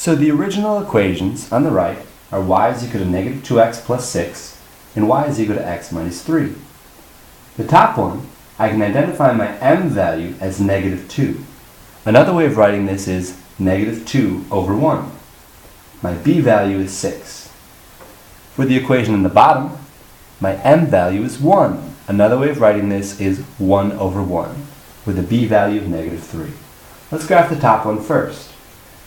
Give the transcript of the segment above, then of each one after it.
So the original equations on the right are y is equal to negative 2x plus 6 and y is equal to x minus 3. The top one, I can identify my m value as negative 2. Another way of writing this is negative 2 over 1. My b value is 6. For the equation in the bottom, my m value is 1. Another way of writing this is 1 over 1, with a b value of negative 3. Let's graph the top one first.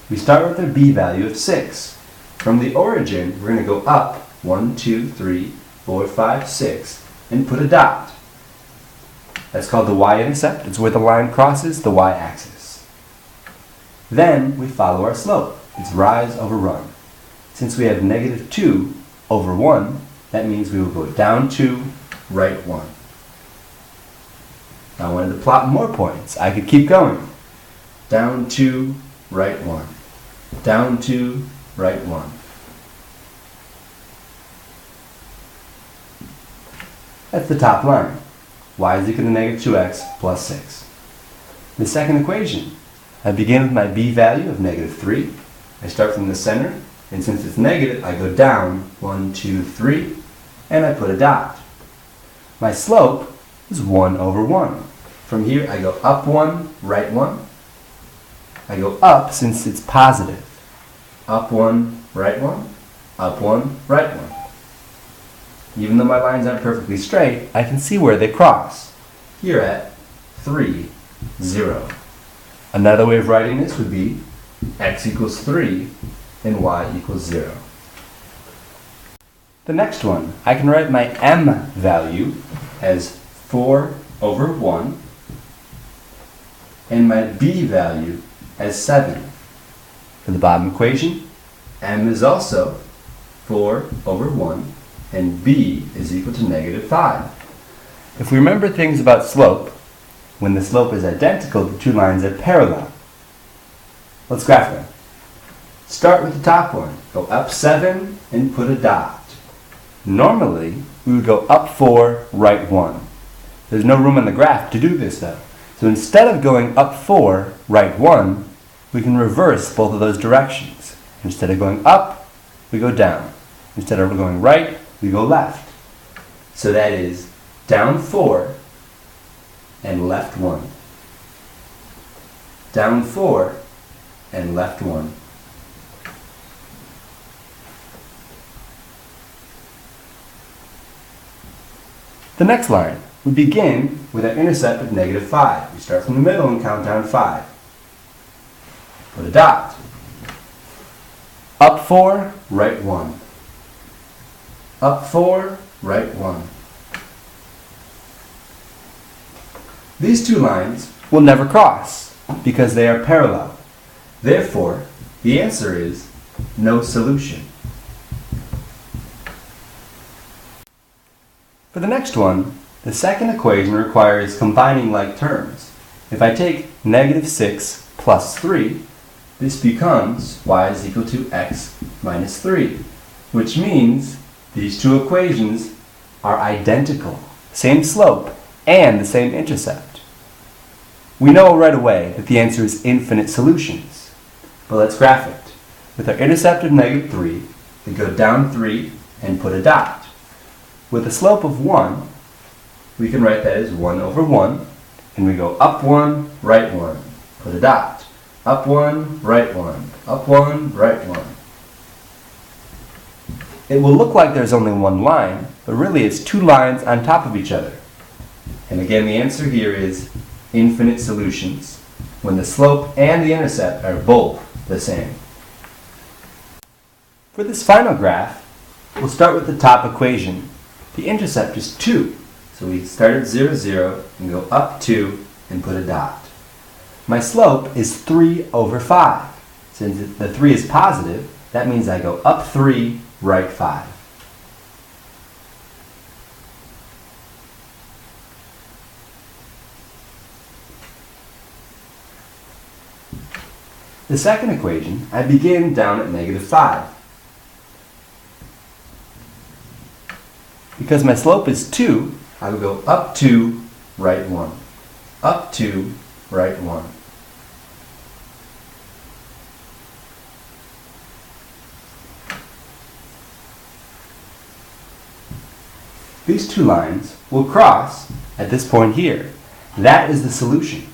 We start with our b value of 6. From the origin, we're going to go up 1, 2, 3, 4, 5, 6, and put a dot. That's called the y-intercept. It's where the line crosses the y-axis. Then we follow our slope. It's rise over run. Since we have negative 2 over 1, that means we will go down 2, right 1. Now I wanted to plot more points. I could keep going. Down 2, right 1. Down 2, right 1. That's the top line. Y is equal to negative 2x plus 6. The second equation, I begin with my b value of negative 3. I start from the center, and since it's negative, I go down 1, 2, 3, and I put a dot. My slope is 1 over 1. From here, I go up 1, right 1. I go up since it's positive. Up 1, right 1. Up 1, right 1. Even though my lines aren't perfectly straight, I can see where they cross. Here at 3, 0. Another way of writing this would be x equals 3 and y equals 0. The next one, I can write my m value as 4 over 1 and my b value as 7. For the bottom equation, m is also 4 over 1 and b is equal to negative 5. If we remember things about slope, when the slope is identical, the two lines are parallel. Let's graph them. Start with the top one. Go up 7 and put a dot. Normally, we would go up 4, right 1. There's no room on the graph to do this though. So instead of going up 4, right 1, we can reverse both of those directions. Instead of going up, we go down. Instead of going right, we go left. So that is down 4 and left 1. Down 4 and left 1. The next line, we begin with an intercept of negative 5. We start from the middle and count down 5. Put a dot. Up 4, right 1. Up 4, right 1. These two lines will never cross because they are parallel. Therefore, the answer is no solution. For the next one, the second equation requires combining like terms. If I take negative 6 plus 3, this becomes y is equal to x minus 3, which means these two equations are identical, same slope, and the same intercept. We know right away that the answer is infinite solutions, but let's graph it. With our intercept of negative 3, we go down 3 and put a dot. With a slope of 1, we can write that as 1 over 1, and we go up 1, right 1, put a dot. Up 1, right 1, up 1, right 1. It will look like there's only one line, but really it's two lines on top of each other. And again, the answer here is infinite solutions, when the slope and the intercept are both the same. For this final graph, we'll start with the top equation. The intercept is 2, so we start at 0, 0, and go up 2 and put a dot. My slope is 3 over 5. Since the 3 is positive, that means I go up 3, right 5. The second equation, I begin down at negative 5. Because my slope is 2, I will go up 2, right 1. Up 2, right 1. these two lines will cross at this point here. That is the solution.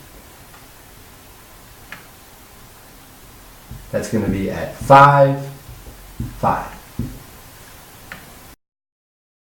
That's going to be at 5, 5.